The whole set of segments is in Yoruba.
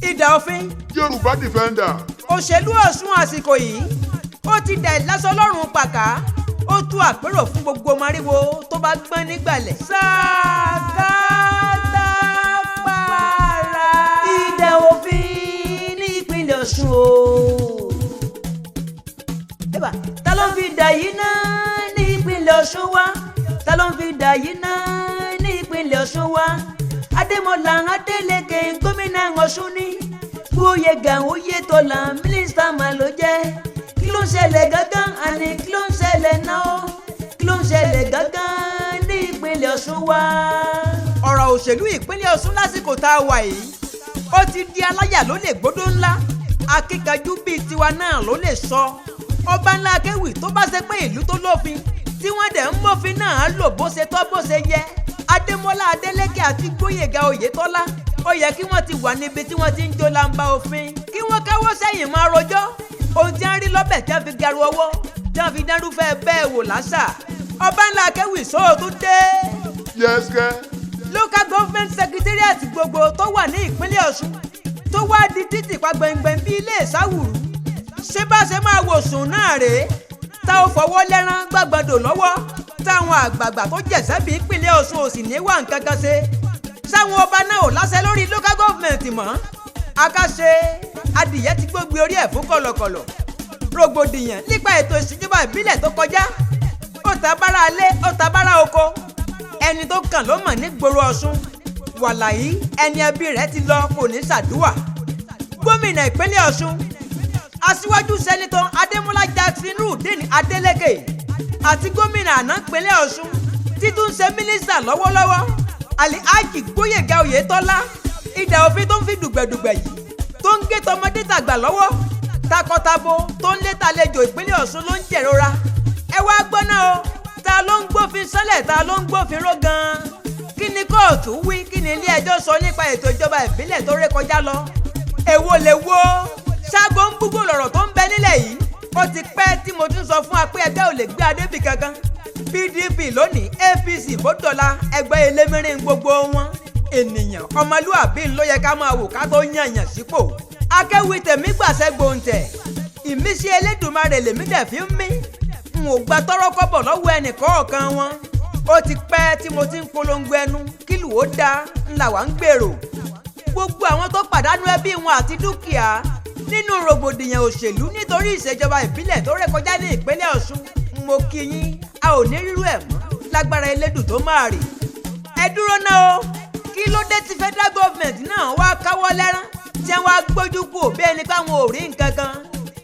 Ìdà òfin. Yorùbá defender. Òṣèlú Ọ̀ṣun àsìkò yìí ó ti dà ìlàsọ lọ́rùn pàkà ó tú àpérò fún gbogbo mariwo tó bá gbọ́n nígbàlẹ̀. Sàkátà para. Ìdà òfin ní ìpínlẹ̀ Ọ̀ṣun o. Ta ló fi dà yìí náà ní ìpínlẹ̀ Ọ̀ṣun wá? Ta ló fi dà yìí náà ní ìpínlẹ̀ Ọ̀ṣun wá? Adémọ́lá Adélékè gómìnà Ọ̀ṣun ní. GBOYEGA OYETỌLA mínísítà mà ló jẹ́. Kí ló ń ṣẹlẹ̀ gángan? Àní kí ló ń ṣẹlẹ̀ náà? Kí ló ń ṣẹlẹ̀ gángan ní ìpínlẹ̀ Ọ̀ṣun wá? Ọ̀rọ̀ òṣèlú ìpínlẹ̀ Ọ̀ṣun lásìkò tá a wà yìí ó ti di aláyà ló lè gbódó ńlá. Akíkanjú bíi tiwa náà ló lè sọ. Ọba ńlá AKÉWÌ tó bá ṣe pé ìlú tó lófin tí wọ́n dẹ̀ ń mófin náà lò bó ṣe tọ́ bó ṣe yẹ. Adémọ́lá Adélékè àti GBOYEGA OYETỌLA ó yẹ kí wọ́n ti wà níbi tí wọ́n ti ń jó lamba òfin kí wọ́n káwọ́ sẹ́yìn máa rojọ́ ohun tí wọ́n rí lọ́bẹ̀ tí wọ́n fi garu ọwọ́ tí wọ́n fi dárúfẹ́ bẹ́ẹ̀ wò láṣà. Ọba ńlá AKÉWì sóòtú dé. Yẹ́sìkẹ́. Local government secretariat gbogbo tó wà ní ìpínlẹ̀ Ọ̀ṣun tó wá di títì pa gbẹ̀ngbẹ̀ng bí ilé ìsáwùrú. Ṣé bá ṣe máa wò sùn náà rèé tá ò fọwọ́ lẹ́rán gbàgbọ́dọ̀ lọ́wọ́ táwọn àgbààgbà tó jẹ̀sẹ́ bí ìpínlẹ̀ Ọ̀ṣun ò sì ní wà nǹkan kan ṣe. Sáwọn ọba náà ò láṣẹ lórí local government mọ́. Akáṣe adìyẹ ti gbógbé orí ẹ̀ fún kọ̀lọ̀kọ̀lọ̀. Rògbòdìyàn nípa ètò ìṣèjọba ìbílẹ̀ tó kọjá ó ta bára alé ó ta bára oko. Ẹni tó kàn ló mọ̀ ní gbòòrò Ọ̀ṣun. Wàlàyé ẹni ẹbí rẹ̀ ti lọ kò ní ṣàdúà. Gómìnà ìpínlẹ̀ Ọ̀ṣun Aṣíwájú Sẹ́nitọ̀ Adémọ́lá Adélékè àti gómìnà àná ìpínlẹ̀ Ọ̀ṣun títún ṣe mínísítà lọ́wọ́lọ́wọ́ Alhaji GBOYEGA OYETỌLA. Ìdà òfin tó ń fi dùgbẹ̀dùgbẹ̀ yìí tó ń gé tọmọdé tàgbà lọ́wọ́ takọtabo tó ń lé tàlejò ìpínlẹ̀ Ọ̀ṣun ló ń jẹ̀rora. Ẹ wá gbọ́ náà o ta ló ń gbófin sọ́lẹ̀ ta ló ń gbófin ró gan-an. Kí ni kóòtù wí kí ni ilé ẹjọ́ sọ nípa ètò ìjọba ìbílẹ̀ tó ré kọjá lọ? Èwo lè wo ṣáàgó ń búgbò lọ̀rọ̀ tó ń bẹ nílẹ̀ yìí. Ó ti pẹ́ tí mo tún sọ fún wa pé ẹgbẹ́ ò lè gbé adébì kankan. PDP lónìí APC bó dọ̀la ẹgbẹ́ elémírín gbogbo wọn. Ènìyàn ọmọlúàbí ló yẹ ká máa wò ká tó yànyàn sípò. AKÉWì tèmi gbàṣẹ gbòǹtẹ̀ ìmísí Elédùmarè lèmi dẹ̀ fi ń mí. N ò gba tọ́rọ́ kọ́bọ̀ lọ́wọ́ ẹnì kọ̀ọ̀kan wọn. Ó ti pẹ́ tí mo ti ń polongo ẹnu kílù ó dáa ńlá wa ń gbèrò. Gbogbo àwọn tó pàdánù ẹbí wọn àti dúkìá nínú rògbòdìyàn òṣèlú nítorí ìṣèjọba ìbílẹ̀ tó ré kọjá ní ìpínlẹ̀ Ọ̀ṣun. Mo kí yín a ò ní rírú ẹ̀ mọ́ lágbára Elédù tó máa rè. Ẹ dúró náà o kí ló dé tí federal government náà wá káwọ́ lẹ́rán tí wọ́n á gbójú kù bí ẹni káwọn ò rí nǹkan kan.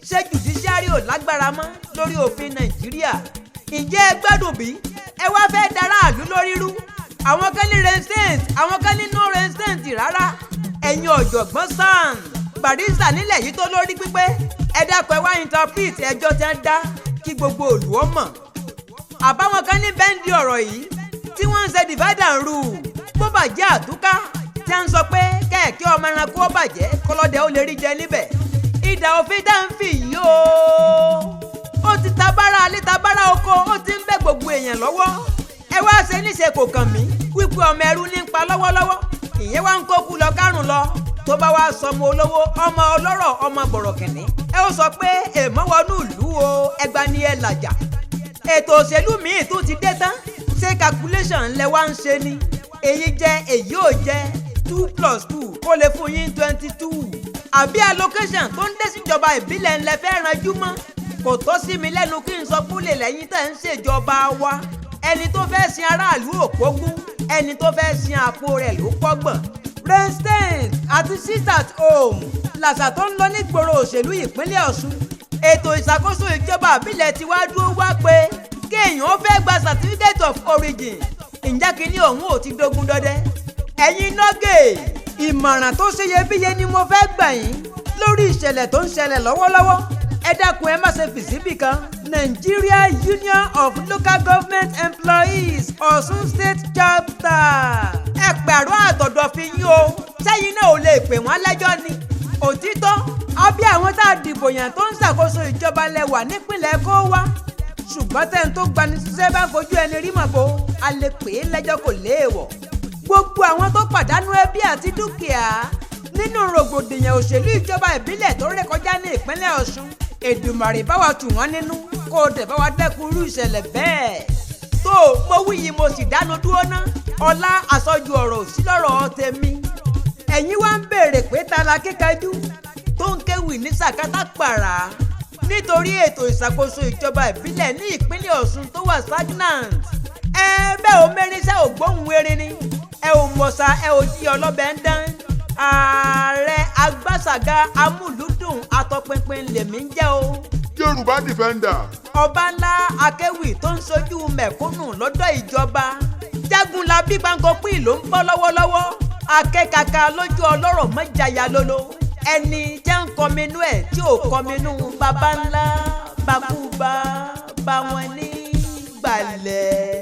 Ṣé judiciary ò lágbára mọ́ lórí òfin Nàìjíríà? Ǹjẹ́ ẹ gbádùn bí? Ẹ wá fẹ́ daráàlú lórí rú. Àwọn kan ní resistance àwọn kan ní no resistance rárá. Ẹ̀yin ọ̀jọ̀gbọ́n SAN Barrister nílẹ̀ yìí tó lórí pípé ẹ dákun ẹ wá interpret ẹjọ́ tí wọ́n dá kí gbogbo òlù ó mọ̀. Àbáwọn kan ní bẹ́ńdì ọ̀rọ̀ yìí tí wọ́n ń ṣe divide and rule bó bàjẹ́ àtúká tí wọ́n ń sọ pé kẹ̀kẹ́ ọmọ ẹranko ó bàjẹ́ kọlọ́dẹ ó lè rí jẹ níbẹ̀. Ìdà òfin dá ń fi yìí o ó ti tabára alẹ́ tabára oko ó ti ń bẹ gbogbo èèyàn lọ́wọ́. Ẹ wá ṣe níṣe kò kàn mí wípé ọmọ ẹrú ní ń pa lọ́wọ́lọ́wọ́ ìyẹn wá ń kókú lọ kárùn lọ. Tó bá wá sọmọ olówó ọmọ ọlọ́rọ̀ ọmọ bọ̀rọ̀kìnní ẹ ó sọ pé èèmọ̀ wọnú ìlú o ẹgbà ni ẹ làjà. Ètò òṣèlú míì tún ti dé tán ṣé calculation ńlẹ̀ wá ń ṣe ni èyí jẹ́ èyí ò jẹ́ 2+2 kó lè fún yín 22. Àbí allocation tó ń dé síjọba ìbílẹ̀ ńlẹ̀ fẹ́ ranjú mọ́. Kò tó sí mi lẹ́nu kí n sọ fúnlẹ̀ lẹ́yìn tẹ̀ ń ṣèjọba wa. Ẹni tó fẹ́ sin aráàlú òpógún ẹni tó fẹ́ sin àpò rẹ̀ ló pọ́gbọ̀n. President àti sit at home làṣà tó ń lọ nígboro òṣèlú ìpínlẹ̀ Ọ̀ṣun. Ètò ìṣàkóso ìjọba àbílẹ̀ ti wá dúró wá pé kéèyàn ó fẹ́ gba certificate of origin. Ǹjẹ́ kínní òun ò ti dógún dọdẹ? Ẹ̀yin nọ́gẹ̀ ìmọ̀ràn tó ṣeyebíye ni mo fẹ́ gbà yín lórí ìṣẹ̀lẹ̀ tó ń ṣẹlẹ̀ lọ́wọ́lọ́wọ́. Ẹ dákun ẹ má ṣe fì síbì kan. Nigeria Union of Local Government Employees Ọ̀ṣun State Chapter. Ẹ pẹ̀rọ àtọ̀dọ̀ fi yín o. Sẹ́yìn náà ò lè pè wọ́n lẹ́jọ́ ni. Òtítọ́ àbí àwọn tá a dìbò yàn tó ń ṣàkóso ìjọba lẹ́wà nípìnlẹ̀ kó wá. Ṣùgbọ́n tẹ́ni tó gbani ṣiṣẹ́ bá fojú ẹni rí màbo a lè pè é lẹ́jọ́ kò léèwọ̀. gbogbo àwọn tó pàdánù ẹbí àti dúkìá nínú rògbòdìyàn òṣèlú ìjọba ìbílẹ̀ tó rékọjá ní ìpínlẹ̀ Ọ̀ṣun. Èdùmàrè bá wa tù wọ́n nínú kó o dẹ̀ bá wa dẹ́kun irú ìṣẹ̀lẹ̀ bẹ́ẹ̀. tó mo wí yìí mo sì dánu dúró ná ọlá àsọjù ọ̀rọ̀ sí lọ́rọ̀ tèmi. ẹ̀yin wá ń béèrè pé ta la kíkanjú tó ń kéwì ní sàkátà pàrà nítorí ètò ìṣàkóso ìjọba ìbílẹ̀ ní ìpínlẹ̀ Ọ̀ṣun tó wà stagnant. bẹ́ẹ̀ ò mẹ́rinṣẹ́ ò gbóhùn erin ni ẹ ò mọ̀ṣá ẹ ò jí ọlọ́bẹ̀ ń dán. ààrẹ agbáṣàgà amúlùdùn atọpinpin lèmi ń jẹ́ o. Yorùbá defender. Ọbalá Akéwì tó ń sojú mẹ̀kúnnù lọ́dọ̀ ìjọba. Jagunlabi Gbáǹkọ́pì ló ń bọ́ lọ́wọ́lọ́wọ́. Akẹ́kàkà lójú ọlọ́rọ̀ mọ́jàyà lolo. ẹni jẹ́ ń kọminú ẹ̀ tí ò kọminú baba ńlá bakúba bá wọn ní gbalẹ̀.